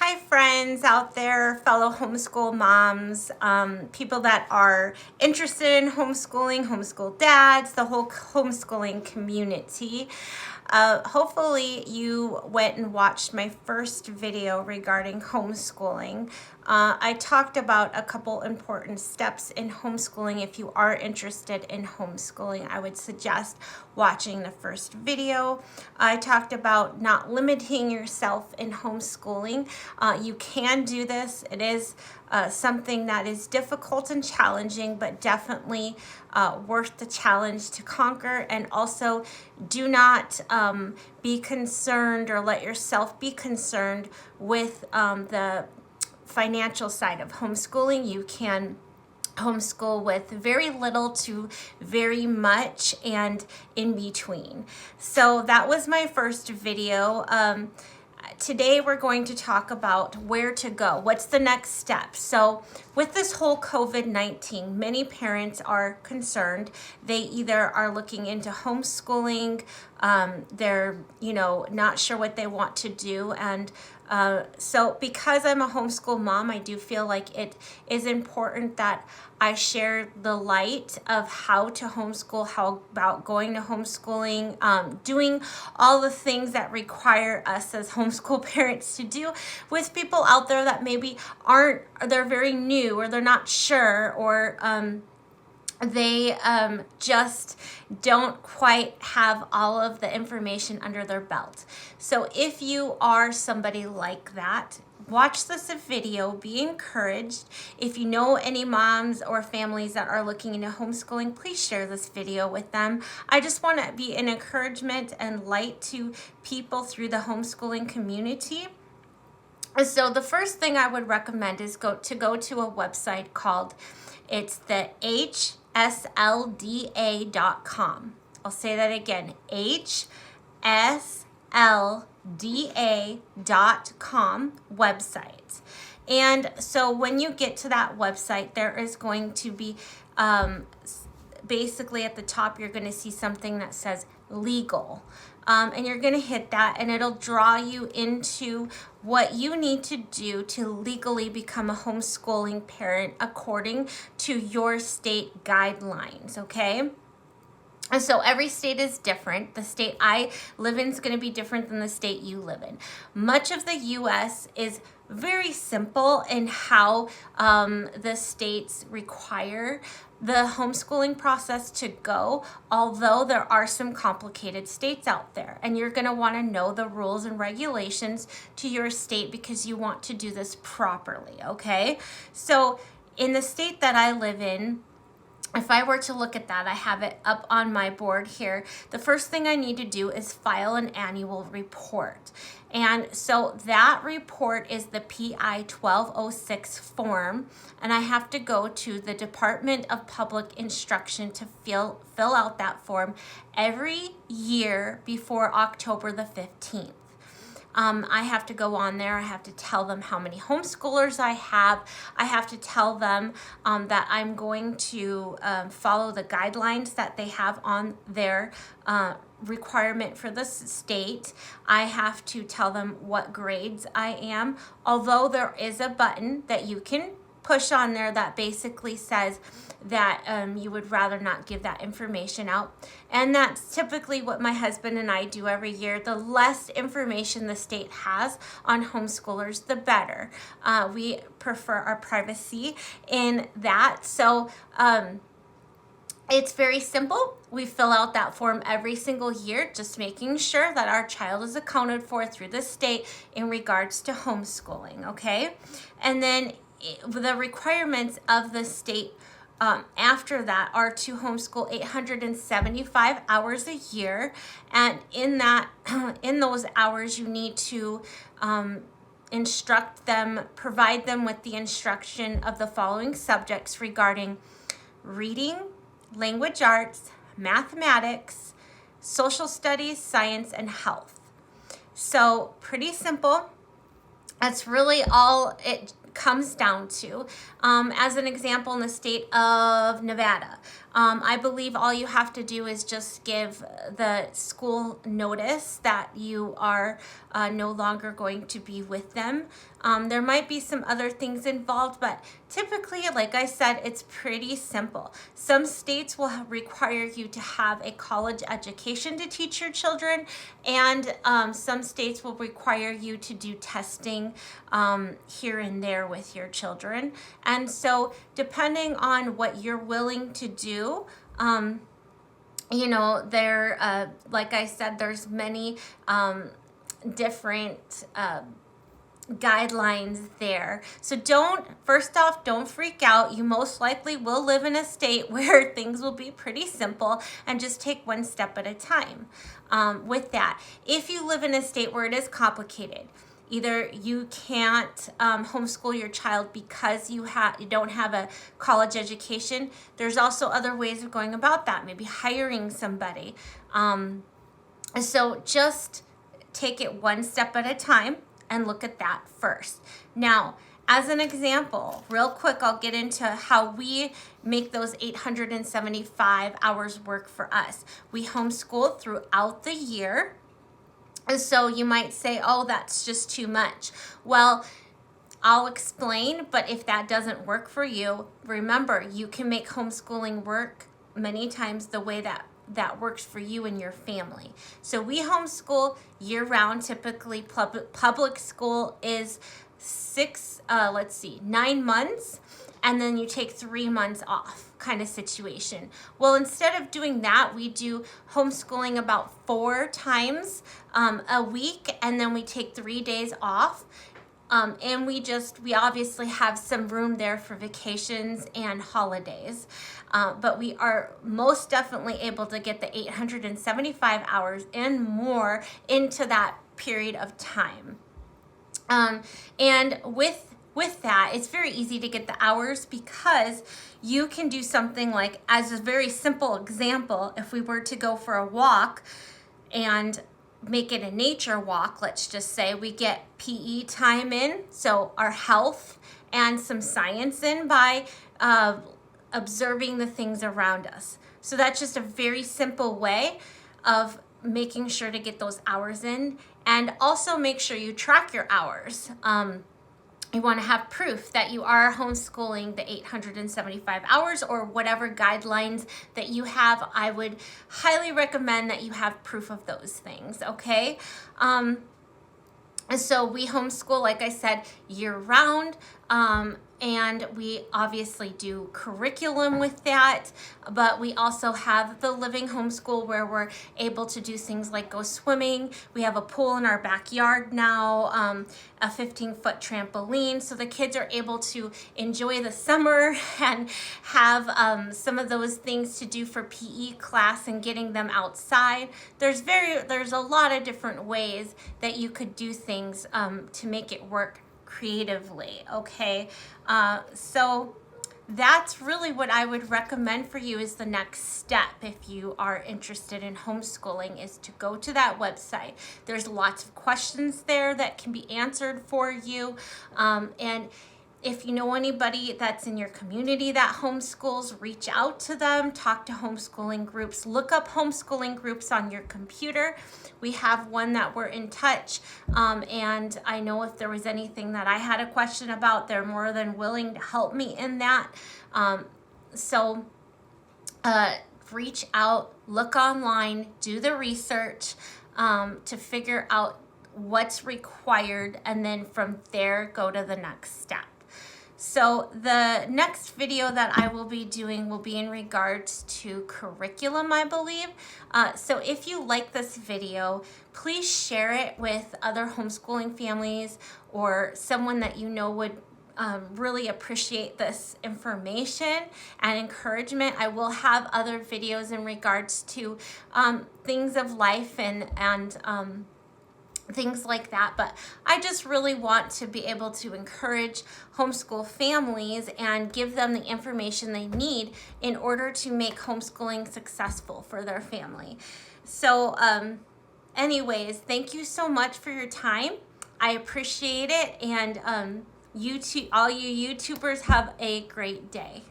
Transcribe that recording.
Hi friends out there, fellow homeschool moms, people that are interested in homeschooling, homeschool dads, the whole homeschooling community. Hopefully you went and watched my first video regarding homeschooling. I talked about a couple important steps in homeschooling. If you are interested in homeschooling, I would suggest watching the first video. I talked about not limiting yourself in homeschooling. You can do this. It is something that is difficult and challenging, but definitely worth the challenge to conquer. And also, do not be concerned or let yourself be concerned with the financial side of homeschooling. You can homeschool with very little to very much and in between. So that was my first video. Today we're going to talk about where to go. What's the next step? So with this whole COVID-19, many parents are concerned. They either are looking into homeschooling, they're not sure what they want to do, and so because I'm a homeschool mom, I do feel like it is important that I share the light of how to homeschool, how about going to homeschooling, doing all the things that require us as homeschool parents to do with people out there that maybe they're very new, or they're not sure, or they just don't quite have all of the information under their belt. So if you are somebody like that, watch this video, be encouraged. If you know any moms or families that are looking into homeschooling, please share this video with them. I just want to be an encouragement and light to people through the homeschooling community. So the first thing I would recommend is go to a website called, it's the hslda.com. I'll say that again, hslda.com website. And so when you get to that website, there is going to be basically at the top, you're going to see something that says legal. And you're going to hit that, and it'll draw you into what you need to do to legally become a homeschooling parent according to your state guidelines, okay? And so every state is different. The state I live in is going to be different than the state you live in. Much of the U.S. is very simple in how the states require the homeschooling process to go, although there are some complicated states out there. And you're going to want to know the rules and regulations to your state because you want to do this properly, okay? So in the state that I live in, if I were to look at that, I have it up on my board here. The first thing I need to do is file an annual report. And so that report is the PI 1206 form, and I have to go to the Department of Public Instruction to fill out that form every year before October the 15th. I have to go on there. I have to tell them how many homeschoolers I have. I have to tell them that I'm going to follow the guidelines that they have on their requirement for the state. I have to tell them what grades I am, although there is a button that you can push on there that basically says that you would rather not give that information out. And that's typically what my husband and I do every year. The less information the state has on homeschoolers, the better. We prefer our privacy in that. So it's very simple. We fill out that form every single year, just making sure that our child is accounted for through the state in regards to homeschooling, okay? And then the requirements of the state after that are to homeschool 875 hours a year, and in those hours you need to instruct them, provide them with the instruction of the following subjects regarding reading, language arts, mathematics, social studies, science, and health. So pretty simple. That's really all it comes down to. As an example, in the state of Nevada, I believe all you have to do is just give the school notice that you are no longer going to be with them. There might be some other things involved, but typically, like I said, it's pretty simple. Some states will require you to have a college education to teach your children, and some states will require you to do testing here and there with your children. And so depending on what you're willing to do, there, like I said, there's many different guidelines there. So first off, don't freak out. You most likely will live in a state where things will be pretty simple, and just take one step at a time with that. If you live in a state where it is complicated, either you can't homeschool your child because you don't have a college education, there's also other ways of going about that, maybe hiring somebody. So just take it one step at a time and look at that first. Now, as an example, real quick, I'll get into how we make those 875 hours work for us. We homeschool throughout the year. So you might say, oh, that's just too much. Well, I'll explain, but if that doesn't work for you, remember, you can make homeschooling work many times the way that works for you and your family. So we homeschool year-round. Typically, public school is 9 months, and then you take 3 months off kind of situation. Well, instead of doing that, we do homeschooling about 4 times a week, and then we take 3 days off. And we obviously have some room there for vacations and holidays. But we are most definitely able to get the 875 hours and more into that period of time. And with that, it's very easy to get the hours, because you can do something like, as a very simple example, if we were to go for a walk and make it a nature walk, let's just say we get PE time in, so our health and some science in by observing the things around us. So that's just a very simple way of making sure to get those hours in, and also make sure you track your hours. You want to have proof that you are homeschooling the 875 hours or whatever guidelines that you have. I would highly recommend that you have proof of those things, okay? So we homeschool, like I said, year-round, and we obviously do curriculum with that, but we also have the living homeschool where we're able to do things like go swimming. We have a pool in our backyard now, a 15-foot trampoline, so the kids are able to enjoy the summer and have some of those things to do for PE class and getting them outside. There's a lot of different ways that you could do things to make it work creatively, okay? So that's really what I would recommend for you is the next step if you are interested in homeschooling, is to go to that website. There's lots of questions there that can be answered for you, and if you know anybody that's in your community that homeschools, reach out to them, talk to homeschooling groups, look up homeschooling groups on your computer. We have one that we're in touch, and I know if there was anything that I had a question about, they're more than willing to help me in that. So reach out, look online, do the research to figure out what's required, and then from there, go to the next step. So the next video that I will be doing will be in regards to curriculum, I believe. So if you like this video, please share it with other homeschooling families or someone that you know would really appreciate this information and encouragement. I will have other videos in regards to things of life and things like that, but I just really want to be able to encourage homeschool families and give them the information they need in order to make homeschooling successful for their family. So anyways, thank you so much for your time. I appreciate it, and YouTube, all you YouTubers have a great day.